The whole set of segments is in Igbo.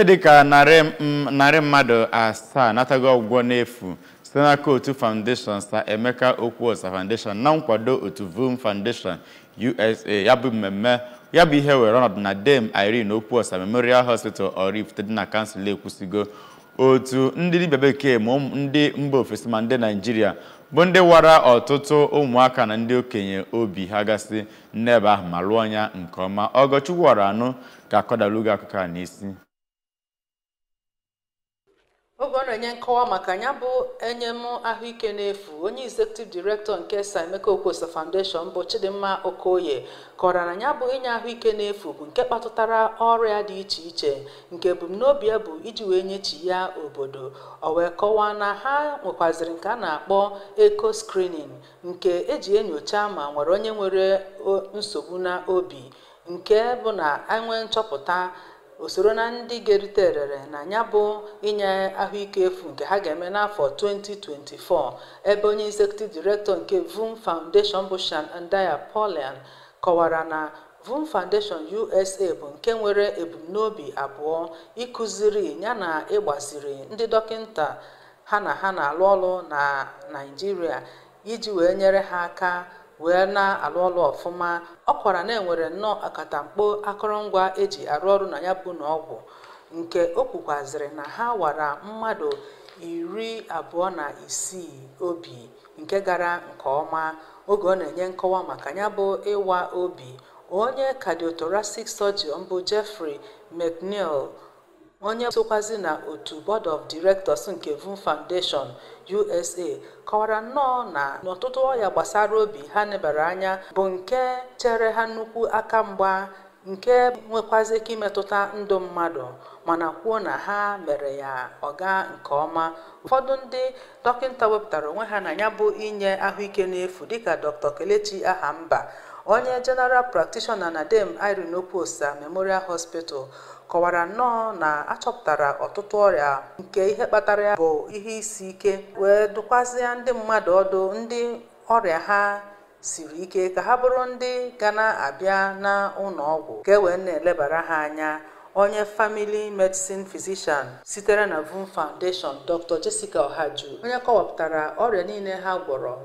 Dịka narị mmadụ asaa natago ọgwụgwọ n'efu site n'aka otu Foundation Sir Emeka Okwuosa Foundation na nkwado otu VUM Foundation USA ya bụ mmemme ya bụ ihe were ọnọdụ na Dame Irene Okwuosa Memorial Hospital Oraifite dị na kansụl ekwusigo otu ndị dibịa bekee ma ndị mba ofesi ma ndị Naịjirịa bụ ndị wara ọtụtụ ụmụaka na ndị okenye obi ha gasị n'ebe ahụ ma lụọ ya nke ọma. Ọgọchukwu wara anụ ka akọdalugo akụkọ a n'isi. Oge ọ na-enye nkọwa maka ya bụ enyem ahụike n'efu, onye executive director nke Sir Emeka Okwuosa Foundation bụ Chidimma Okoye kọrọ na ya bụ inye ahụike n'efu bụ nke kpatụtara ọrịa dị iche iche nke ebumnobi ya bụ iji wee nyechi ya obodo. O wee kọwaa na ha nwekwaziri nke a na-akpọ eco screening nke eji enyocha ma nwere onye nwere nsogbu na obi, nke bụ na enwe nchọpụta usoro na ndị ga-erite erere na ya bụ inye ahụike efu nke ha ga-eme n'afọ 2024, ebe onye executive director nke VUM Foundation bụ Shandaya Paulian kọwara na VUM Foundation USA bụ nke nwere ebumnobi abụọ: ịkụziri ya na ịgbaziri ndị dọkịnta ha na-alụ ọrụ na Naịjirịa iji wee nyere ha aka wee na-alụ ọrụ ọfụma. Ọ kwara na enwere nnọọ akatamkpo akụrụngwa eji arụ ọrụ na ya bụ n'ọgwụ, nke o kwukwaziri na ha wara mmadụ 26 obi nke gara nke ọma. Oge ọ na-enye nkọwa maka ya bụ ịwa obi, onye cardiothoracic surgeon bụ Jeffrey McNeil, onye sokwazi na otu board of directors nke VUM Foundation USA, kọwara nnọọ na n'ọtụtụ ọya gbasara obi ha nebara anya bụ nke chere ha nnukwu aka mgba nke nwekwazi ike imetụta ndụ mmadụ, mana kwuo na ha mere ya ọga nke ọma. Ụfọdụ ndị dọkịnta wepụtara onwe ha na ya bụ inye ahụike n'efu dịka Dr. Kelechi Ahamba, onye general practitioner na Dame Irene Okwuosa Memorial Hospital, kọwara nnọọ na achọpụtara ọtụtụ ọrịa nke ihe kpatara ya bụ ihe isi ike, wee dụkwazịa ndị mmadụ ọdụ ndị ọrịa ha siri ike ka ha bụrụ ndị ga na-abịa na ụlọ ọgwụ ka e wee na-elebara ha anya. Onye family medicine physician sitere na VUM Foundation Dr. Jessica Ohaju, onye kọwapụtara ọrịa niile ha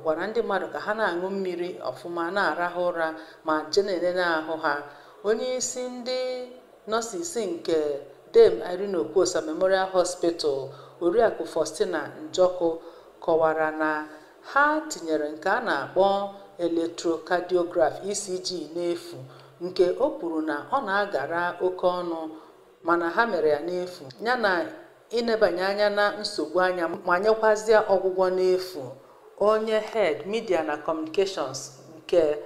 gwara ndị mmadụ ka ha na-aṅụ mmiri ọfụma, na-arahụ ụra ma je na-enene ahụ ha. Onye isi ndị nọọsis nke Dame Irene Okwuosa Memorial Hospital, Oriakụ Faustina Njoku, kọwara na ha tinyere nke a na-akpọ electrocardiograph ECG n'efu, nke o kwuru na ọ na-agara oke ọnụ mana ha mere ya n'efu, ya na inebanye anya na nsogbu anya ma nyekwazịa ọgwụgwọ n'efu. Onye head media na communications nke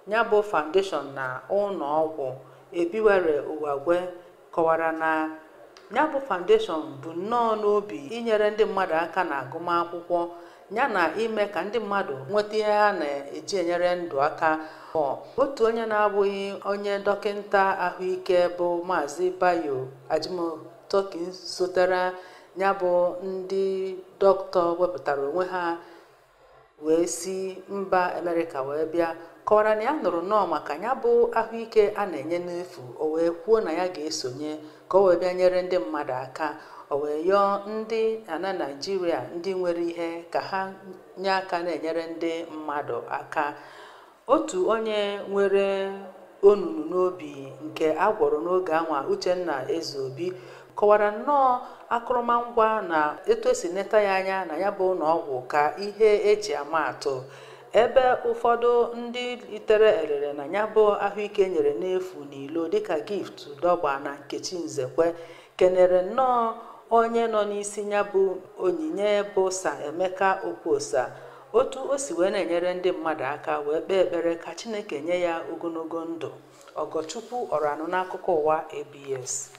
ya bụ foundation na ụlọ ọgwụ Ebiwere Uwagwe kọwara na ya bụ foundation bụ nnọọ n'obi inyere ndị mmadụ aka na agụmakwụkwọ ya na ime ka ndị mmadụ nweta ihe ha na-eji enyere ndụ aka. Otu onye na-abụghị onye dọkịnta ahụike bụ Maazị Bayo Ajimotokin sotere ya bụ ndị dọkịta wepụtara onwe ha wee si mba Amerịka wee bịa, kọwara na ya nụrụ nnọọ maka ya bụ ahụike a na-enye n'efu. O wee kwuo na ya ga-esonye ka o wee bịa nyere ndị mmadụ aka. O wee yọọ ndị na Naịjirịa ndị nwere ihe ka ha nye aka na-enyere ndị mmadụ aka. Otu onye nwere onunu n'obi nke agwọrọ n'oge anwa, Uchenna Ezeobi, kọwara nnọọ akụrụngwa na etu esi neta ya anya na ya bụ ụlọọgwụ ka ihe eji ama atụ, ebe ụfọdụ ndị litere erere na ya bụ ahụike nyere n'efu n'ilo dịka Gift Dọgba na Nkechi Nzekwe kenere nnọọ onye nọ n'isi ya bụ onyinye bụ Sir Emeka Okwuosa, otu o si wee na-enyere ndị mmadụ aka wee kpee ekpere ka Chineke nye ya ogologo ndụ. Ọgọchukwu Ọranụ n'akụkọ ụwa ABS.